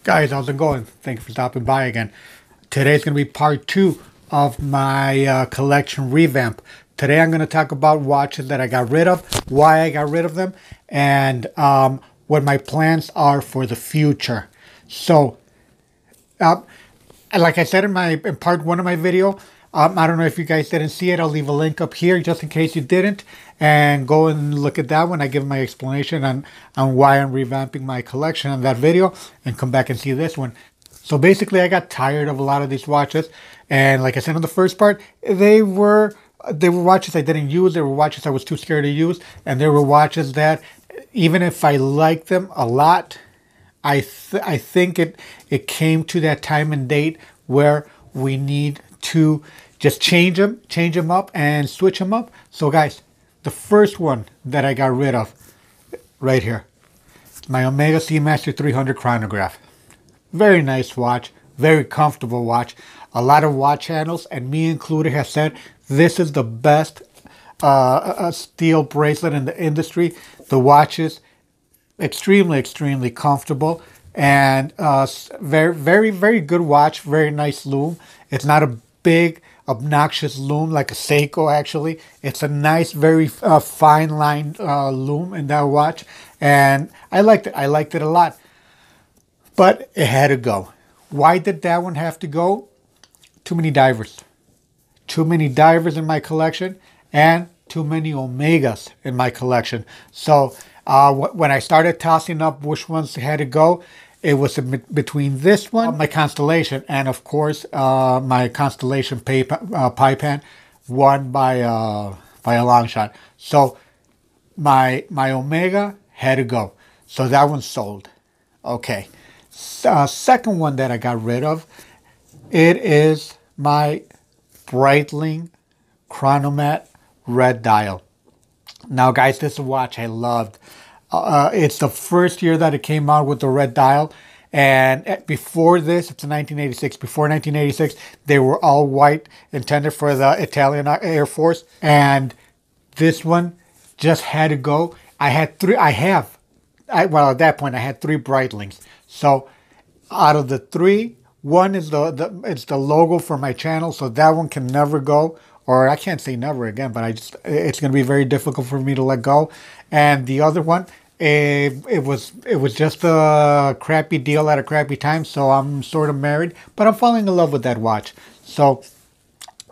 Guys, how's it going? Thank you for stopping by again. Today's going to be part two of my collection revamp. Today I'm going to talk about watches that I got rid of, why I got rid of them, and what my plans are for the future. So, uh, like I said in part one of my video, I don't know if you guys didn't see it. I'll leave a link up here just in case you didn't, and go and look at that one. I give my explanation on why I'm revamping my collection on that video, and come back and see this one. So basically, I got tired of a lot of these watches, and like I said in the first part, they were watches I didn't use. They were watches I was too scared to use, and they were watches that, even if I liked them a lot, I think it came to that time and date where we need to just change them up and switch them up. So guys, the first one that I got rid of right here, my Omega Seamaster 300 chronograph. Very nice watch, very comfortable watch. A lot of watch channels, and me included, have said this is the best steel bracelet in the industry. The watch is extremely comfortable, and very good watch. Very nice lume. It's not a big obnoxious lume like a Seiko. Actually, it's a nice, very fine line lume in that watch, and I liked it. I liked it a lot, but it had to go. Why did that one have to go? Too many divers. Too many divers in my collection, and too many Omegas in my collection. So when I started tossing up which ones had to go, it was between this one, my Constellation, and of course my Constellation Paipan, won by a long shot. So my Omega had to go. So that one sold. Okay. Second one that I got rid of, it is my Breitling Chronomat Red Dial. Now guys, this is a watch I loved. It's the first year that it came out with the red dial, and before this, it's 1986. Before 1986, they were all white, intended for the Italian Air Force, and this one just had to go. I had three. Well, at that point, I had three Breitlings. So out of the three, one is it's the logo for my channel, so that one can never go. Or I can't say never again, but it's going to be very difficult for me to let go. And the other one, it was just a crappy deal at a crappy time, so I'm sort of married, but I'm falling in love with that watch. So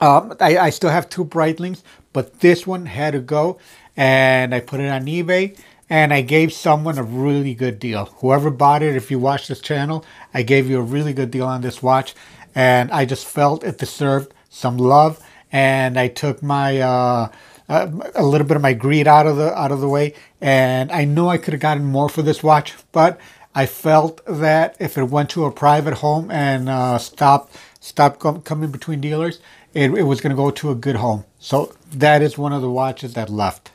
I still have two Breitlings, but this one had to go, and I put it on eBay, and I gave someone a really good deal. Whoever bought it, if you watch this channel, I gave you a really good deal on this watch, and I just felt it deserved some love, and I took my a little bit of my greed out of the way, and I know I could have gotten more for this watch, but I felt that if it went to a private home and stopped coming between dealers, it was going to go to a good home. So that is one of the watches that left.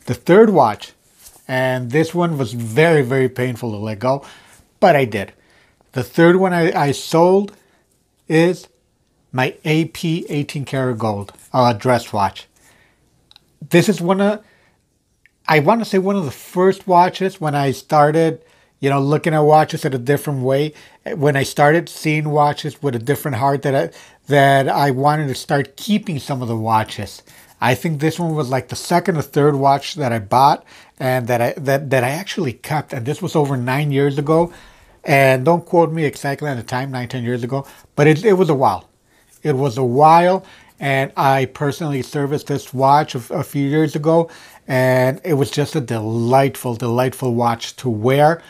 The third watch, and this one was very painful to let go, but I did. The third one I sold is my AP 18 karat gold dress watch. This is I want to say one of the first watches when I started, looking at watches in a different way. When I started seeing watches with a different heart, that I wanted to start keeping some of the watches. I think this one was like the second or third watch that I bought, and that I actually kept. And this was over 9 years ago. And don't quote me exactly on the time, 9-10 years ago, but it was a while. It was a while, and I personally serviced this watch a few years ago, and it was just a delightful watch to wear.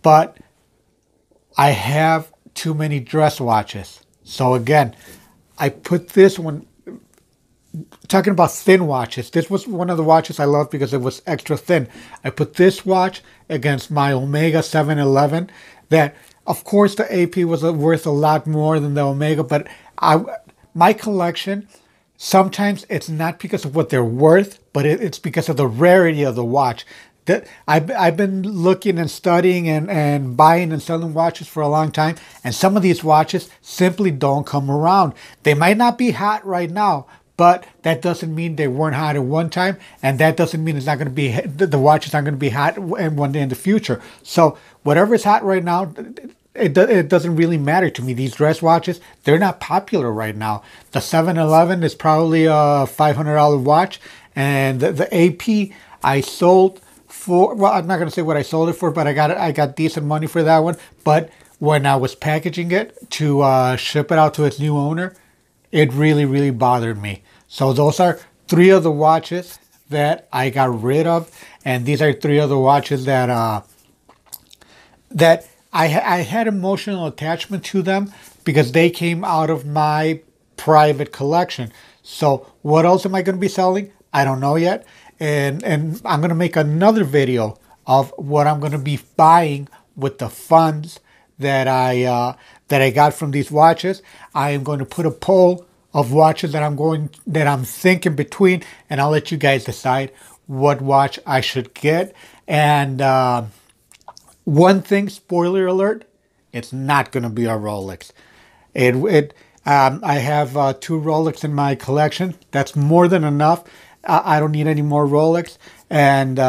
But I have too many dress watches. So again, I put this one, talking about thin watches, this was one of the watches I loved because it was extra thin. I put this watch against my Omega 711, that, of course, the AP was worth a lot more than the Omega, but my collection, sometimes it's not because of what they're worth, but it's because of the rarity of the watch. That I've been looking and studying and buying and selling watches for a long time, and some of these watches simply don't come around. They might not be hot right now, but that doesn't mean they weren't hot at one time, and that doesn't mean it's not going to be the watch is not going to be hot one day in the future. So whatever is hot right now, it doesn't really matter to me. These dress watches, they're not popular right now. The 711 is probably a $500 watch, and the AP I sold for, well, I'm not going to say what I sold it for, but I got decent money for that one. But when I was packaging it to ship it out to its new owner, it really, really bothered me. So those are 3 of the watches that I got rid of, and these are 3 of the watches that that I had emotional attachment to them because they came out of my private collection. So what else am I going to be selling? I don't know yet, and I'm going to make another video of what I'm going to be buying with the funds that I got from these watches. I am going to put a poll of watches that I'm thinking between, and I'll let you guys decide what watch I should get. And one thing, spoiler alert, it's not going to be a Rolex. I have 2 Rolex in my collection. That's more than enough. I don't need any more Rolex, and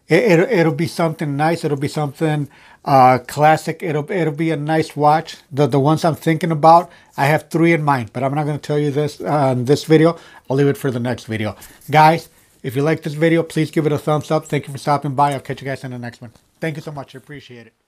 it'll be something nice. It'll be something classic. It'll be a nice watch. The ones I'm thinking about, I have 3 in mind, but I'm not going to tell you this in this video. I'll leave it for the next video. Guys, if you like this video, please give it a thumbs up. Thank you for stopping by. I'll catch you guys in the next one. Thank you so much. I appreciate it.